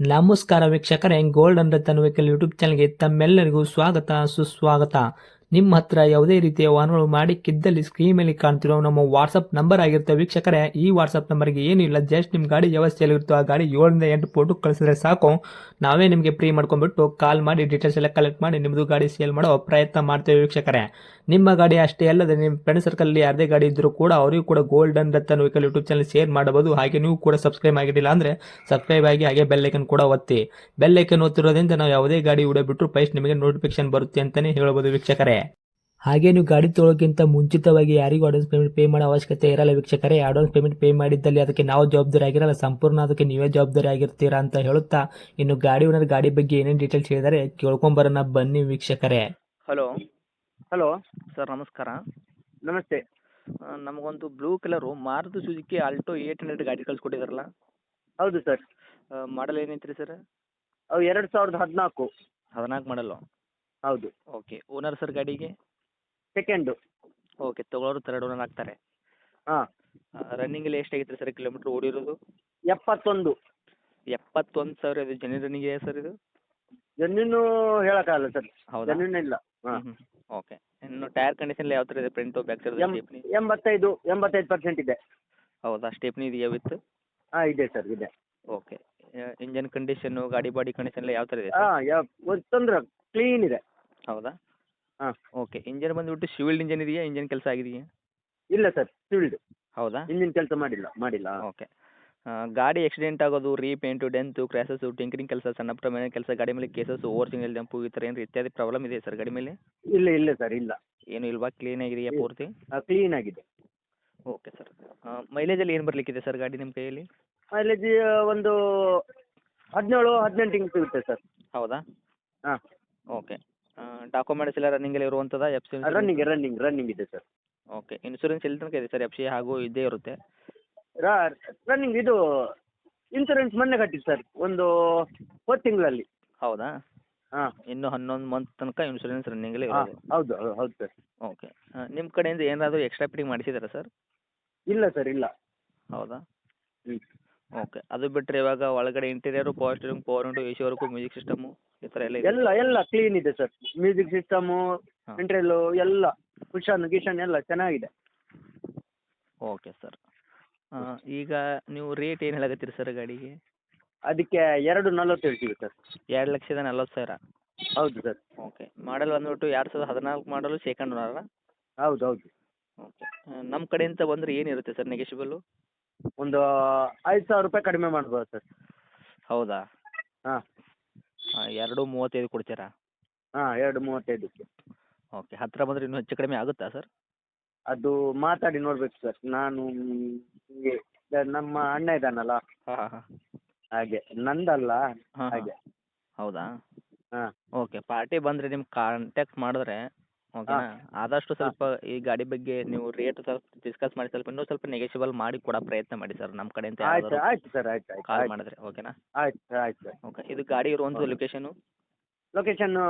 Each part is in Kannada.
ನಮಸ್ಕಾರ ವೀಕ್ಷಕರೇ, ಗೋಲ್ಡನ್ ರತನ್ ವೆಹಿಕಲ್ ಯೂಟ್ಯೂಬ್ ಚಾನಲ್ಗೆ ತಮ್ಮೆಲ್ಲರಿಗೂ ಸ್ವಾಗತ ಸುಸ್ವಾಗತ. ನಿಮ್ಮ ಹತ್ರ ಯಾವುದೇ ರೀತಿಯ ವಾಹನಗಳು ಮಾಡಿಕ್ಕಿದ್ದಲ್ಲಿ ಸ್ಕ್ರೀನ್ ಮೇಲೆ ಕಾಣ್ತಿರೋ ನಮ್ಮ ವಾಟ್ಸಪ್ ನಂಬರ್ ಆಗಿರುತ್ತೆ ವೀಕ್ಷಕರೇ. ಈ ವಾಟ್ಸಪ್ ನಂಬರ್ಗೆ ಏನಿಲ್ಲ, ಜಸ್ಟ್ ನಿಮ್ಮ ಗಾಡಿ ವ್ಯವಸ್ಥೆಯಲ್ಲಿರುತ್ತೋ ಆ ಗಾಡಿ 7 ರಿಂದ 8 ಫೋಟೋ ಕಳಿಸಿದ್ರೆ ಸಾಕು, ನಾವೇ ನಿಮಗೆ ಫ್ರೀ ಮಾಡ್ಕೊಂಡ್ಬಿಟ್ಟು ಕಾಲ್ ಮಾಡಿ ಡೀಟೇಲ್ಸ್ ಎಲ್ಲ ಕಲೆಕ್ಟ್ ಮಾಡಿ ನಿಮ್ಮದು ಗಾಡಿ ಸೇಲ್ ಮಾಡೋ ಪ್ರಯತ್ನ ಮಾಡ್ತೇವೆ ವೀಕ್ಷಕರೇ. ನಿಮ್ಮ ಗಾಡಿ ಅಷ್ಟೇ ಅಲ್ಲದೆ ನಿಮ್ಮ ಫ್ರೆಂಡ್ ಸರ್ಕಲ್ ಯಾರದೇ ಗಾಡಿ ಇದ್ದರೂ ಕೂಡ ಅವರಿಗೂ ಕೂಡ golden Ratan vehicle YouTube channel share ಮಾಡಬಹುದು. ಹಾಗೆ ನೀವು ಕೂಡ ಸಬ್ಸ್ಕ್ರೈಬ್ ಆಗಿರಲಿಲ್ಲ ಅಂದರೆ ಸಬ್ಸ್ಕ್ರೈಬ್ ಆಗಿ ಹಾಗೆ ಬೆಲ್ ಐಕನ್ ಕೂಡ ಒತ್ತಿ. ಬೆಲ್ ಐಕನ್ ಒತ್ತಿರೋದ್ರಿಂದ ನಾವು ಯಾವುದೇ ಗಾಡಿ ವಿಡಿಯೋ ಬಿಟ್ಟರು ಫಸ್ಟ್ ನಿಮಗೆ ನೋಟಿಫಿಕೇಶನ್ ಬರುತ್ತೆ ಅಂತಲೇ ಹೇಳ್ಬೋದು ವೀಕ್ಷಕರೇ. ಹಾಗೆ ನೀವು ಗಾಡಿ ತೊಳೋಕ್ಕಿಂತ ಮುಂಚಿತವಾಗಿ ಯಾರಿಗೂ ಅಡ್ವಾನ್ಸ್ ಪೇಮೆಂಟ್ ಪೇ ಮಾಡೋ ಅವಶ್ಯಕತೆ ಇರಲ್ಲ ವೀಕ್ಷಕರೇ. ಅಡ್ವಾನ್ಸ್ ಪೇಮೆಂಟ್ ಪೇ ಮಾಡಿದ್ದಲ್ಲಿ ಅದಕ್ಕೆ ನಾವು ಜವಾಬ್ದಾರಿ ಆಗಿರಲ್ಲ, ಸಂಪೂರ್ಣ ಅದಕ್ಕೆ ನೀವೇ ಜವಾಬ್ದಾರಿ ಆಗಿರ್ತೀರಾ ಅಂತ ಹೇಳುತ್ತಾ, ಇನ್ನು ಗಾಡಿ ಓನರ್ ಗಾಡಿ ಬಗ್ಗೆ ಏನೇನು ಡೀಟೇಲ್ಸ್ ಹೇಳಿದರೆ ಕೇಳ್ಕೊಂಬರೋಣ ಬನ್ನಿ ವೀಕ್ಷಕರೇ. ಹಲೋ ಹಲೋ ಸರ್, ನಮಸ್ಕಾರ. ನಮಸ್ತೆ. ನಮಗೊಂದು blue colour Maruti Suzuki Alto 800 ಗಾಡಿ ಕಳಿಸ್ಕೊಟ್ಟಿದ್ದಾರಲ್ಲ, ಹೌದು ಸರ್. ಮಾಡಲ್ ಏನೈತ್ರಿ ಸರ್? ಅವು 2014. 14 ಮಾಡಲು. ಹೌದು. ಓಕೆ. ಓನರ್ ಸರ್ ಗಾಡಿಗೆ? ಸೆಕೆಂಡು. ಓಕೆ, ತೊಗೊಳೋರು ಥರ್ಡ್ ಓನರ್ ಆಗ್ತಾರೆ. ಹಾಂ. ರನ್ನಿಂಗಲ್ಲಿ ಎಷ್ಟಾಗಿತ್ತು ಸರ್ ಕಿಲೋಮೀಟ್ರ್ ಓಡಿರೋದು? 71. 71,000. ಇದು ಜೆನ್ಯೂನ್ ರನ್ನಿಂಗ್ ಇದೆ ಸರ್ ಇದು? ಜಮೀನು ಹೇಳೋಕ್ಕಾಗಲ್ಲ ಸರ್. ಹೌದಾ? ಜಮೀನು ಇಲ್ಲ. ಹಾಂ. ಓಕೆ. ಇನ್ನು ಟೈರ್ ಕಂಡೀಷನ್ ಯಾವ ಥರ ಇದೆ? Front back side stepney? 85% ಇದೆ. ಹೌದಾ? ಸ್ಟೇಪ್ನಿ ಇದೆಯಾ ವಿತ್? ಹಾಂ, ಇದೆ ಸರ್, ಇದೆ. ಓಕೆ. ಇಂಜನ್ ಕಂಡೀಷನ್ನು, ಗಾಡಿ ಬಾಡಿ ಕಂಡೀಷನ್ ಎಲ್ಲ ಯಾವ ಥರ ಇದೆ ಸರ್? ಹಾಂ, ತೊಂದರೆ ಕ್ಲೀನ್ ಇದೆ. ಹೌದಾ? ಹಾಂ. ಓಕೆ. ಇಂಜನ್ ಬಂದುಬಿಟ್ಟು ಶಿವಿಲ್ಡ್ ಇಂಜನ್ ಇದೆಯಾ? ಇಂಜನ್ ಕೆಲಸ ಆಗಿದೆಯಾ? ಇಲ್ಲ ಸರ್, ಸಿವಿಲ್ಡ್. ಹೌದಾ? ಇಂಜಿನ್ ಕೆಲಸ ಮಾಡಿಲ್ಲ. ಓಕೆ. ಗಾಡಿ ಆಕ್ಸಿಡೆಂಟ್ ಆಗೋದು, ರೀಪೇಂಟು, ಡೆಂತು, ಕ್ರ್ಯಾಸಸ್ಸು, ಟಿಂಕರಿಂಗ್ ಕೆಲಸ, ಸಣ್ಣ ಪುಟ್ಟ ಮನೆ ಕೆಲಸ, ಗಾಡಿ ಮೇಲೆ ಕೇಸಸ್, ಓವರ್ ಸಿಂಗಲ್ ಜಂಪು ಈ ಥರ ಏನಾರು ಇತ್ಯಾದಿ ಪ್ರಾಬ್ಲಮ್ ಇದೆ ಸರ್ ಗಾಡಿ ಮೇಲೆ? ಇಲ್ಲ ಸರ್, ಇಲ್ಲ. ಏನು ಇಲ್ವಾ? ಕ್ಲೀನ್ ಆಗಿದೆಯಾ ಪೂರ್ತಿ? ಕ್ಲೀನ್ ಆಗಿದೆ. Okay sir. ಮೈಲೇಜಲ್ಲಿ ಏನು ಬರಲಿಕ್ಕಿದೆ ಸರ್ ಗಾಡಿ ನಿಮ್ಮ ಕೈಯಲ್ಲಿ? ಮೈಲೇಜ್ ಒಂದು 17-18 ಹಿಂಗೆ ಸಿಗುತ್ತೆ ಸರ್. ಹೌದಾ? ಹಾಂ. ಓಕೆ. ಡಾಕ್ಯುಮೆಂಟ್ಸ್ ಎಲ್ಲ ರನ್ನಿಂಗಲ್ಲಿ ಇರುವಂಥದ್ದು? F C? ರನ್ನಿಂಗ್ ಇದೆ ಸರ್. ಓಕೆ. ಇನ್ಶೂರೆನ್ಸ್ ಎಲ್ಲಿ ತನಕ ಇದೆ ಸರ್? ಎಫ್ ಸಿ ಹಾಗೂ ಇದ್ದೇ ಇರುತ್ತೆ? ರನ್ನಿಂಗ್ ಇದು ಇನ್ಸೂರೆನ್ಸ್ ಮೊನ್ನೆ ಕಟ್ಟಿದ್ದು ಸರ್, ಒಂದು 4 ತಿಂಗಳಲ್ಲಿ. ಹೌದಾ? ಹಾಂ. ಇನ್ನು 11 ಮಂತ್ ತನಕ ಇನ್ಶೂರೆನ್ಸ್ ರನ್ನಿಂಗಲ್ಲಿ ಹಾಂ, ಇರೋದು? ಹೌದು ಸರ್. ಓಕೆ. ನಿಮ್ಮ ಕಡೆಯಿಂದ ಏನಾದರೂ ಎಕ್ಸ್ಟ್ರಾ ಫಿಟ್ಟಿಂಗ್ ಮಾಡಿಸಿದಾರಾ ಸರ್? ಇಲ್ಲ ಸರ್, ಇಲ್ಲ. ಹೌದಾ? ಹ್ಞೂ. ಓಕೆ. ಅದು ಬಿಟ್ಟರೆ ಇವಾಗ ಒಳಗಡೆ interior, power steering, power window, A C work, music system ಈ ಥರ ಎಲ್ಲ ಇದೆ? ಎಲ್ಲ ಕ್ಲೀನ್ ಇದೆ ಸರ್. ಮ್ಯೂಸಿಕ್ ಸಿಸ್ಟಮು, ಹಾಂ. ಇಂಟ್ರೆಲ್ಲು ಎಲ್ಲ, ಗಿಶನ್ ಎಲ್ಲ ಚೆನ್ನಾಗಿದೆ. Okay sir. ಈಗ ನೀವು ರೇಟ್ ಏನು ಹೇಳಕತ್ತೀರಿ ಸರ್ ಗಾಡಿಗೆ? ಅದಕ್ಕೆ 2.40 ಹೇಳ್ತೀವಿ ಸರ್. 2,40,000? ಹೌದು ಸರ್. ಓಕೆ. ಮಾಡಲ್ ಬಂದುಬಿಟ್ಟು 2014 ಮಾಡಲು, ಸೆಕೆಂಡ್ ಓನರಾ? ಹೌದು. ಓಕೆ. ನಮ್ಮ ಕಡೆಯಿಂದ ಬಂದರೆ ಏನಿರುತ್ತೆ ಸರ್ ನೆಗೆಶಿಬಲ್ಲು? ಒಂದು 5,000 ರೂಪಾಯಿ ಕಡಿಮೆ ಮಾಡ್ಬೋದು ಸರ್. ಹೌದಾ? ಹಾಂ. 2,35 ಕೊಡ್ತೀರಾ? ಹಾಂ, 2.35ಕ್ಕೆ. ಓಕೆ. ಹತ್ತಿರ ಬಂದರೆ ಇನ್ನೂ ಹೆಚ್ಚು ಕಡಿಮೆ ಆಗುತ್ತಾ ಸರ್? ಅದು ಮಾತಾಡಿ ನೋಡ್ಬೇಕು ಸರ್. ನಾನು ಹಿಂಗೆ ನಮ್ಮ ಅಣ್ಣ ಇದ್ದಾನಲ್ಲ, ಹಾಂ. ಹಾಗೆ ನಂದಲ್ಲ, ಹಾಂ. ಹಾಗೆ. ಹೌದಾ? ಹಾಂ. ಓಕೆ. ಪಾರ್ಟಿ ಬಂದರೆ ನಿಮ್ಗೆ ಕಾಂಟ್ಯಾಕ್ಟ್ ಮಾಡಿದ್ರೆ ಓಕೆನಾ, ಆದಷ್ಟು ಸ್ವಲ್ಪ ಈ ಗಾಡಿ ಬಗ್ಗೆ ನೀವು ರೇಟ್ ಸ್ವಲ್ಪ ಡಿಸ್ಕಸ್ ಮಾಡಿ ಇನ್ನೂ ಸ್ವಲ್ಪ ನೆಗೆಶಿಬಲ್ ಮಾಡಿ ಕೊಡೋ ಪ್ರಯತ್ನ ಮಾಡಿ ಸರ್ ನಮ್ಮ ಕಡೆಯಿಂದ ಆಯ್ತು ಸರ್, ಆಯ್ತು. ಕಾಲ್ ಮಾಡಿದ್ರೆ. ಓಕೆನಾ? ಆಯ್ತು ಸರ್. ಓಕೆ. ಇದು ಗಾಡಿ ಇರುವಂಥದ್ದು ಲೊಕೇಶನು? ಲೊಕೇಶನ್ನು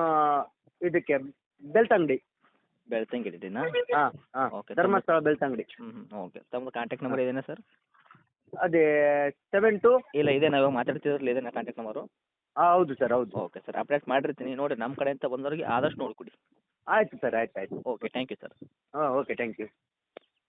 ಇದಕ್ಕೆ ಬೆಳ್ತಂಗಡಿ. ಬೆಳ್ತಂಗಡಿನಾ? ಹಾಂ. ಓಕೆ. ಧರ್ಮಸ್ಥಳ ಬೆಳ್ತಂಗಡಿ. ಓಕೆ. ತಮ್ಮದು ಕಾಂಟ್ಯಾಕ್ಟ್ ನಂಬರ್ ಇದೇನಾ ಸರ್? ಅದೇ 72. ಇಲ್ಲ, ಇದೆ. ನಾವು ಮಾತಾಡ್ತಿದ್ರಲ್ಲ, ಇದೇನಾ ಕಾಂಟ್ಯಾಕ್ಟ್ ನಂಬರು? ಹೌದು ಸರ್, ಹೌದು. Okay sir. ಅಪ್ಡೇಟ್ ಮಾಡಿರ್ತೀನಿ ನೋಡಿ, ನಮ್ಮ ಕಡೆಯಿಂದ ಬಂದವರಿಗೆ ಆದಷ್ಟು ನೋಡಿಕೊಡಿ. ಆಯ್ತು ಸರ್, ಆಯ್ತು. Okay. Thank you sir. Okay, thank you.